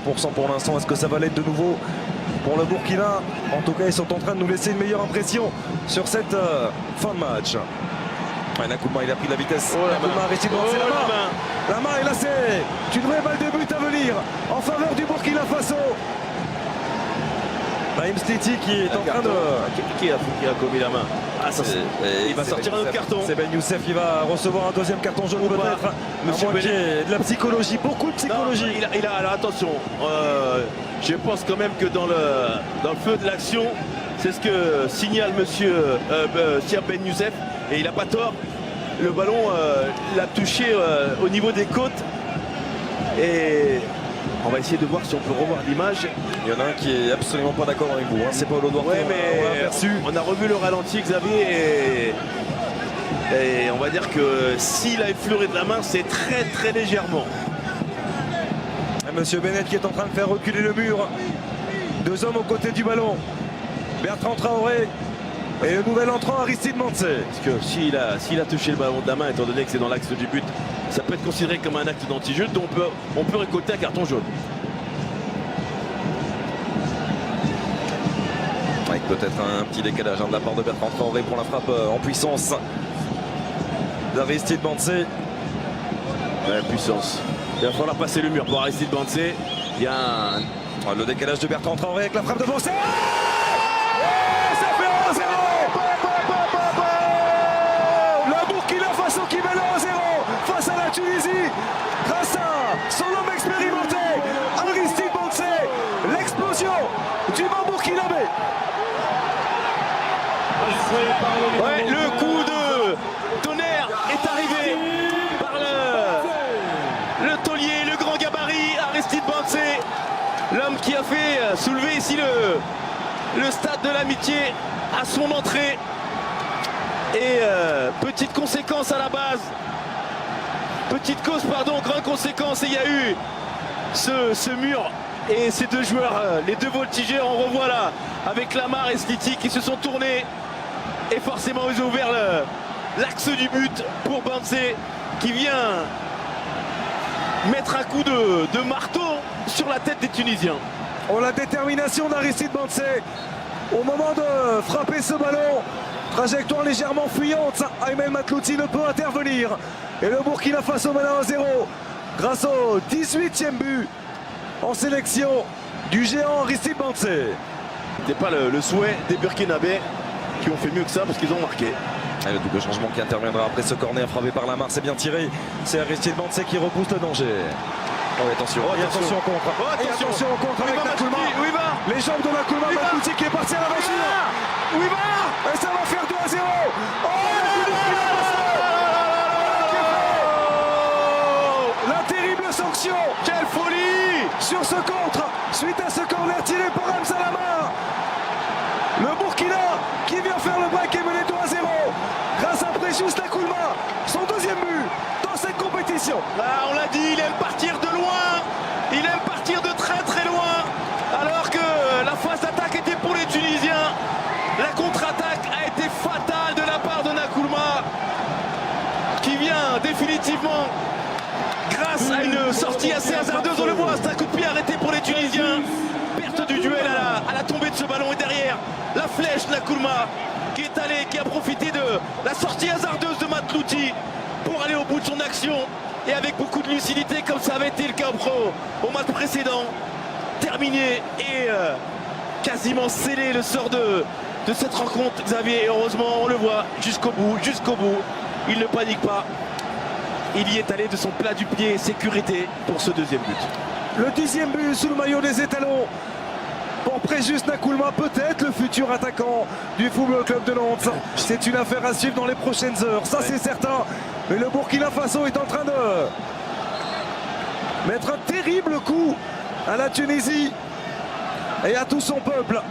100% pour l'instant. Est-ce que ça va l'être de nouveau pour le Burkina? En tout cas, ils sont en train de nous laisser une meilleure impression sur cette fin de match. Ouais, Nkoulma, il a pris la vitesse. Oh, Nkoulma a réussi de lancer la main. La main, et là, c'est une vraie balle de but à venir en faveur du Burkina Faso. Naïm Sliti qui est en train de... Qui a commis la main? Il va sortir un autre carton. C'est Ben Youssef, il va recevoir un deuxième carton jaune peut-être. Monsieur Benet. De la psychologie, beaucoup de psychologie. Non, alors attention, je pense quand même que dans le feu de l'action, c'est ce que signale monsieur Sir Ben Youssef, et il n'a pas tort. Le ballon l'a touché au niveau des côtes, et on va essayer de voir si on peut revoir l'image. Il y en a un qui est absolument pas d'accord avec vous, hein. C'est Paolo Duarte. Ouais, mais on a revu le ralenti, Xavier, et on va dire que s'il a effleuré de la main, c'est très très légèrement. Et monsieur Bennett qui est en train de faire reculer le mur. Deux hommes aux côtés du ballon. Bertrand Traoré et le nouvel entrant Aristide Mantzé. Parce que s'il a touché le ballon de la main, étant donné que c'est dans l'axe du but, ça peut être considéré comme un acte d'anti-jeu, donc on peut récolter un carton jaune. Avec peut-être un petit décalage de la part de Bertrand Traoré pour la frappe en puissance d'Aristide Mantzé. Ouais, puissance. Il va falloir passer le mur pour Aristide Mantzé. Il y a le décalage de Bertrand Traoré avec la frappe de Mantzé. Ça fait 1-0. Le Burkina Faso qui mène 1-0 face à la Tunisie grâce à son homme expérimenté Aristide Mantzé. L'explosion du banc burkinabé. Ouais, le coup de tonnerre est arrivé par le taulier, le grand gabarit Aristide Mantzé, l'homme qui a fait soulever ici le stade de l'amitié à son entrée. Et petite conséquence à la base, petite cause pardon, grande conséquence, et il y a eu ce mur et ces deux joueurs, les deux voltigeurs, on revoit là avec Lamar et Sliti qui se sont tournés. Et forcément, ils ont ouvert l'axe du but pour Mantzé qui vient mettre un coup de marteau sur la tête des Tunisiens. Oh, la détermination d'Aristide Mantzé au moment de frapper ce ballon. Trajectoire légèrement fuyante. Aymen Matlouti ne peut intervenir. Et le Burkina Faso mène à 1-0 grâce au 18e but en sélection du géant Aristide Mantzé. C'était pas le souhait des Burkinabés, qui ont fait mieux que ça parce qu'ils ont marqué. Et le double changement qui interviendra après ce corner frappé par Lamar, c'est bien tiré. C'est Aristide Mantzé qui repousse le danger. Oh, attention, attention au contre. Attention au contre avec Nkoulma. Où il va? Les jambes de Nkoulma, Matlouti qui est parti à l'aventure. Où il va? Et ça va faire 2-0. La terrible sanction. Quelle folie Sur ce contre, suite à ce corner tiré par Hamza Lamar. Le Burkina qui vient faire le break et mené 2-0 grâce à Précious Nkoulma, son deuxième but dans cette compétition. Ah, on l'a dit, il aime partir de loin, il aime partir de très très loin, alors que la phase d'attaque était pour les Tunisiens. La contre-attaque a été fatale de la part de Nkoulma, qui vient définitivement, grâce à une sortie assez hasardeuse, on le voit, c'est un coup de pied arrêté pour les Tunisiens. Perte du duel à la tombée de ce ballon, et derrière la flèche Nkoulma qui est allé, qui a profité de la sortie hasardeuse de Matlouti pour aller au bout de son action, et avec beaucoup de lucidité comme ça avait été le cas au match précédent. Terminé et quasiment scellé le sort de cette rencontre, Xavier, et heureusement on le voit jusqu'au bout, il ne panique pas, il y est allé de son plat du pied, sécurité pour ce deuxième but. Le 10e but sous le maillot des étalons pour Précious Nkoulma, peut-être le futur attaquant du Football Club de Nantes. C'est une affaire à suivre dans les prochaines heures, ça c'est certain. Mais le Burkina Faso est en train de mettre un terrible coup à la Tunisie et à tout son peuple.